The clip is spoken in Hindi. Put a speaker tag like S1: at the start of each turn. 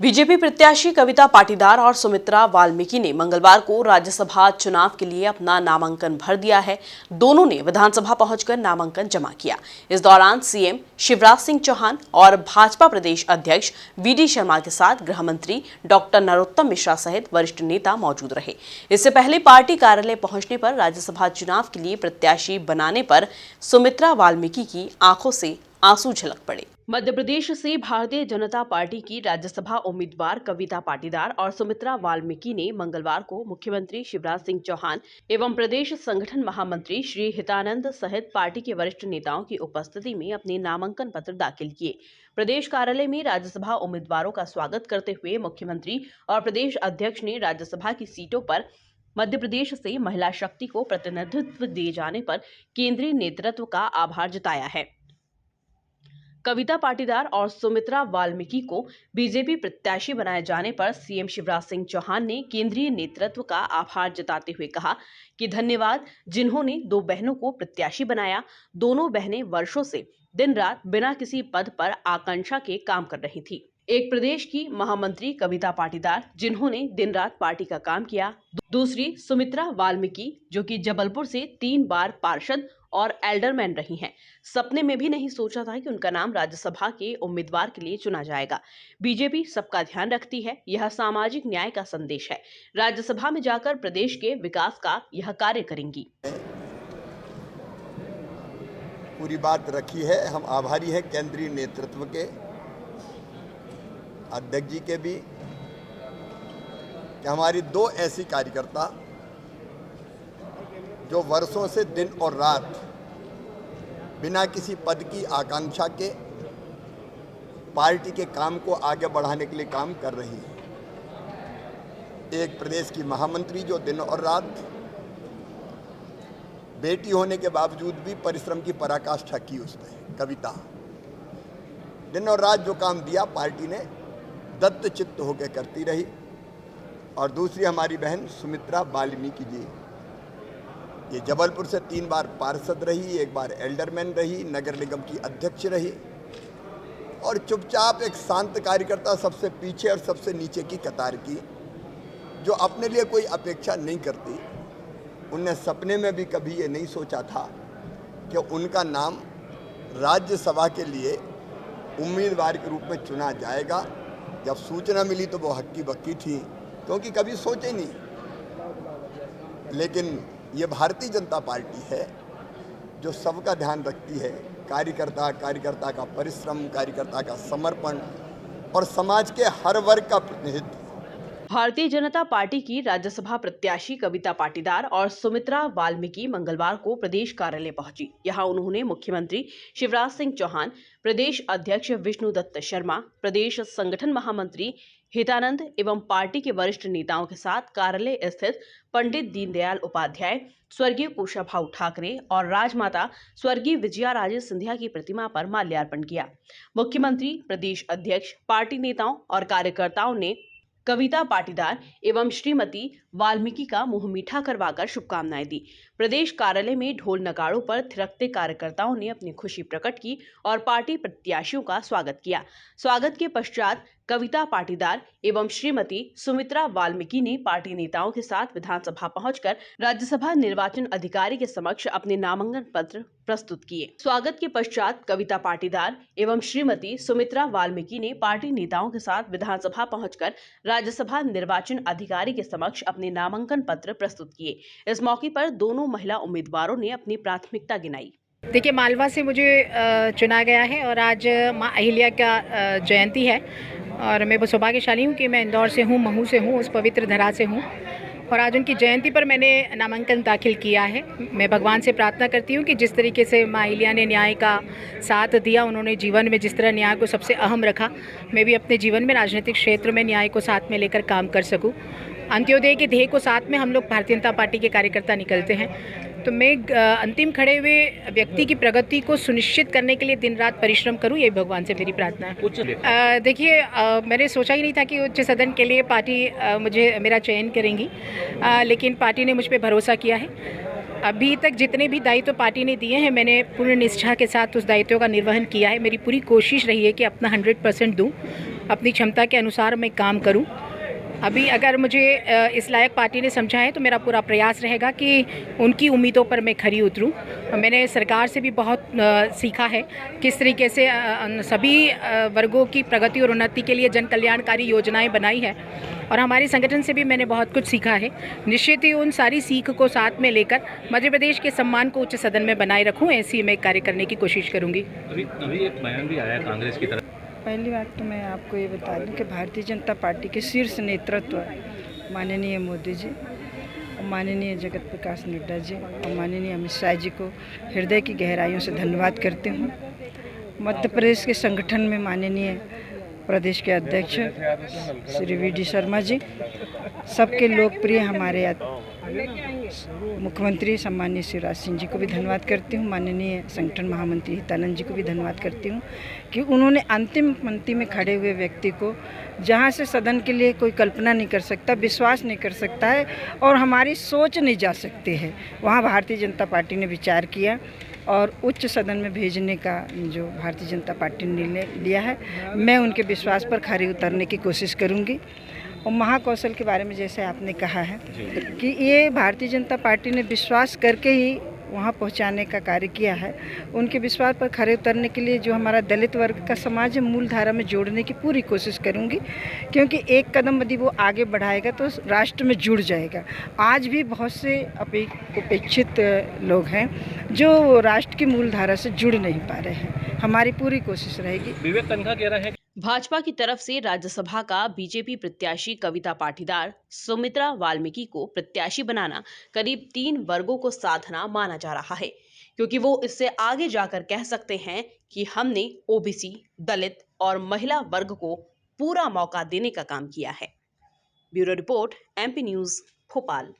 S1: बीजेपी प्रत्याशी कविता पाटीदार और सुमित्रा वाल्मीकि ने मंगलवार को राज्यसभा चुनाव के लिए अपना नामांकन भर दिया है। दोनों ने विधानसभा पहुंचकर नामांकन जमा किया। इस दौरान सीएम शिवराज सिंह चौहान और भाजपा प्रदेश अध्यक्ष वीडी शर्मा के साथ गृह मंत्री डॉक्टर नरोत्तम मिश्रा सहित वरिष्ठ नेता मौजूद रहे। इससे पहले पार्टी कार्यालय पहुंचने पर राज्यसभा चुनाव के लिए प्रत्याशी बनाने पर सुमित्रा वाल्मीकि की आंखों से आंसू झलक पड़े। मध्य प्रदेश से भारतीय जनता पार्टी की राज्यसभा उम्मीदवार कविता पाटीदार और सुमित्रा वाल्मीकि ने मंगलवार को मुख्यमंत्री शिवराज सिंह चौहान एवं प्रदेश संगठन महामंत्री श्री हितानंद सहित पार्टी के वरिष्ठ नेताओं की उपस्थिति में अपने नामांकन पत्र दाखिल किए। प्रदेश कार्यालय में राज्यसभा उम्मीदवारों का स्वागत करते हुए मुख्यमंत्री और प्रदेश अध्यक्ष ने राज्यसभा की सीटों पर मध्य प्रदेश से महिला शक्ति को प्रतिनिधित्व दिए जाने पर केंद्रीय नेतृत्व का आभार जताया है। कविता पाटीदार और सुमित्रा वाल्मीकि को बीजेपी प्रत्याशी बनाए जाने पर सीएम शिवराज सिंह चौहान ने केंद्रीय नेतृत्व का आभार जताते हुए कहा कि धन्यवाद जिन्होंने दो बहनों को प्रत्याशी बनाया। दोनों बहनें वर्षों से दिन रात बिना किसी पद पर आकांक्षा के काम कर रही थी। एक प्रदेश की महामंत्री कविता पाटीदार जिन्होंने दिन रात पार्टी का काम किया। दूसरी सुमित्रा वाल्मीकि जो कि जबलपुर से 3 बार पार्षद और एल्डरमैन रही हैं। सपने में भी नहीं सोचा था कि उनका नाम राज्यसभा के उम्मीदवार के लिए चुना जाएगा। बीजेपी सबका ध्यान रखती है, यह सामाजिक न्याय का संदेश है। राज्यसभा में जाकर प्रदेश के विकास का यह कार्य करेंगी।
S2: पूरी बात रखी है। हम आभारी हैं केंद्रीय नेतृत्व के, अध्यक्ष जी के भी, कि हमारी 2 ऐसी कार्यकर्ता जो वर्षों से दिन और रात बिना किसी पद की आकांक्षा के पार्टी के काम को आगे बढ़ाने के लिए काम कर रही है। एक प्रदेश की महामंत्री जो दिन और रात बेटी होने के बावजूद भी परिश्रम की पराकाष्ठा की उसने, कविता दिन और रात जो काम दिया पार्टी ने दत्त चित्त होकर करती रही। और दूसरी हमारी बहन सुमित्रा वाल्मीकि जी, ये जबलपुर से 3 बार पार्षद रही, 1 बार एल्डरमैन रही, नगर निगम की अध्यक्ष रही और चुपचाप एक शांत कार्यकर्ता, सबसे पीछे और सबसे नीचे की कतार की, जो अपने लिए कोई अपेक्षा नहीं करती। उनने सपने में भी कभी ये नहीं सोचा था कि उनका नाम राज्यसभा के लिए उम्मीदवार के रूप में चुना जाएगा। जब सूचना मिली तो वो हक्की बक्की थी, क्योंकि कभी सोचे नहीं। लेकिन ये भारतीय जनता पार्टी है जो सबका ध्यान रखती है। कार्यकर्ता का परिश्रम, कार्यकर्ता का समर्पण और समाज के हर वर्ग का प्रतिनिधित्व।
S1: भारतीय जनता पार्टी की राज्यसभा प्रत्याशी कविता पाटीदार और सुमित्रा वाल्मीकि मंगलवार को प्रदेश कार्यालय पहुंची। यहां उन्होंने मुख्यमंत्री शिवराज सिंह चौहान, प्रदेश अध्यक्ष विष्णुदत्त शर्मा, प्रदेश संगठन महामंत्री हितानंद एवं पार्टी के वरिष्ठ नेताओं के साथ कार्यालय स्थित पंडित दीनदयाल उपाध्याय, स्वर्गीय कुशाभाऊ ठाकरे और राजमाता स्वर्गीय विजया राजे सिंधिया की प्रतिमा पर माल्यार्पण किया। मुख्यमंत्री, प्रदेश अध्यक्ष, पार्टी नेताओं और कार्यकर्ताओं ने कविता पाटीदार एवं श्रीमती वाल्मीकि का मुंह मीठा करवाकर शुभकामनाएं दी। प्रदेश कार्यालय में ढोल नगाड़ों पर थिरकते कार्यकर्ताओं ने अपनी खुशी प्रकट की और पार्टी प्रत्याशियों का स्वागत किया। स्वागत के पश्चात कविता पाटीदार एवं श्रीमती सुमित्रा वाल्मीकि ने पार्टी नेताओं के साथ विधानसभा पहुंचकर राज्यसभा निर्वाचन अधिकारी के समक्ष अपने नामांकन पत्र प्रस्तुत किए। स्वागत के पश्चात कविता पाटीदार एवं श्रीमती सुमित्रा वाल्मीकि ने पार्टी नेताओं के साथ विधानसभा पहुंचकर राज्यसभा निर्वाचन अधिकारी के समक्ष अपने नामांकन पत्र प्रस्तुत किए। इस मौके पर दोनों महिला उम्मीदवारों ने अपनी प्राथमिकता गिनाई।
S3: देखिए, मालवा से मुझे चुना गया है और आज माँ अहिल्या का जयंती है और मैं बहुत सौभाग्यशाली हूँ कि मैं इंदौर से हूँ, महू से हूँ, उस पवित्र धरा से हूँ और आज उनकी जयंती पर मैंने नामांकन दाखिल किया है। मैं भगवान से प्रार्थना करती हूँ कि जिस तरीके से माँ अहिल्या ने न्याय का साथ दिया, उन्होंने जीवन में जिस तरह न्याय को सबसे अहम रखा, मैं भी अपने जीवन में राजनीतिक क्षेत्र में न्याय को साथ में लेकर काम कर सकूँ। अंत्योदय के ध्येय को साथ में हम लोग भारतीय जनता पार्टी के कार्यकर्ता निकलते हैं, तो मैं अंतिम खड़े हुए व्यक्ति की प्रगति को सुनिश्चित करने के लिए दिन रात परिश्रम करूं, यही भगवान से मेरी प्रार्थना है। देखिए, मैंने सोचा ही नहीं था कि उच्च सदन के लिए पार्टी मेरा चयन करेंगी, लेकिन पार्टी ने मुझ पर भरोसा किया है। अभी तक जितने भी दायित्व पार्टी ने दिए हैं, मैंने पूर्ण निष्ठा के साथ उस दायित्व का निर्वहन किया है। मेरी पूरी कोशिश रही है कि अपना 100% दूं अपनी क्षमता के अनुसार मैं काम करूं। अभी अगर मुझे इस लायक पार्टी ने समझा है तो मेरा पूरा प्रयास रहेगा कि उनकी उम्मीदों पर मैं खरी उतरूं। मैंने सरकार से भी बहुत सीखा है किस तरीके से सभी वर्गों की प्रगति और उन्नति के लिए जन कल्याणकारी योजनाएं बनाई है, और हमारे संगठन से भी मैंने बहुत कुछ सीखा है। निश्चित ही उन सारी सीख को साथ में लेकर मध्य प्रदेश के सम्मान को उच्च सदन में बनाए रखूं, ऐसी मैं कार्य करने की कोशिश करूंगी।
S4: अभी एक बयान भी आया कांग्रेस की तरफ।
S5: पहली बात तो मैं आपको ये बता दूं कि भारतीय जनता पार्टी के शीर्ष नेतृत्व माननीय मोदी जी और माननीय जगत प्रकाश नड्डा जी और माननीय अमित शाह जी को हृदय की गहराइयों से धन्यवाद करती हूँ। मध्य प्रदेश के संगठन में माननीय प्रदेश के अध्यक्ष श्री वी.डी. शर्मा जी, सबके लोकप्रिय हमारे मुख्यमंत्री सम्माननीय शिवराज सिंह जी को भी धन्यवाद करती हूँ। माननीय संगठन महामंत्री हितानंद जी को भी धन्यवाद करती हूँ कि उन्होंने अंतिम पंक्ति में खड़े हुए व्यक्ति को, जहाँ से सदन के लिए कोई कल्पना नहीं कर सकता, विश्वास नहीं कर सकता है और हमारी सोच नहीं जा सकती है, वहाँ भारतीय जनता पार्टी ने विचार किया और उच्च सदन में भेजने का जो भारतीय जनता पार्टी ने निर्णय लिया है, मैं उनके विश्वास पर खरी उतरने की कोशिश करूँगी। और महाकौशल के बारे में जैसे आपने कहा है कि ये भारतीय जनता पार्टी ने विश्वास करके ही वहाँ पहुँचाने का कार्य किया है। उनके विश्वास पर खरे उतरने के लिए जो हमारा दलित वर्ग का समाज है, मूल धारा में जोड़ने की पूरी कोशिश करूँगी, क्योंकि एक कदम यदि वो आगे बढ़ाएगा तो राष्ट्र में जुड़ जाएगा। आज भी बहुत से उपेक्षित लोग हैं जो राष्ट्र की मूल धारा से जुड़ नहीं पा रहे हैं। हमारी पूरी कोशिश रहेगी।
S4: विवेक तनखा कह रहे हैं
S1: भाजपा की तरफ से राज्यसभा का बीजेपी प्रत्याशी कविता पाटीदार सुमित्रा वाल्मीकि को प्रत्याशी बनाना करीब 3 वर्गों को साधना माना जा रहा है, क्योंकि वो इससे आगे जाकर कह सकते हैं कि हमने ओबीसी, दलित और महिला वर्ग को पूरा मौका देने का काम किया है। Bureau report, MP news, Bhopal.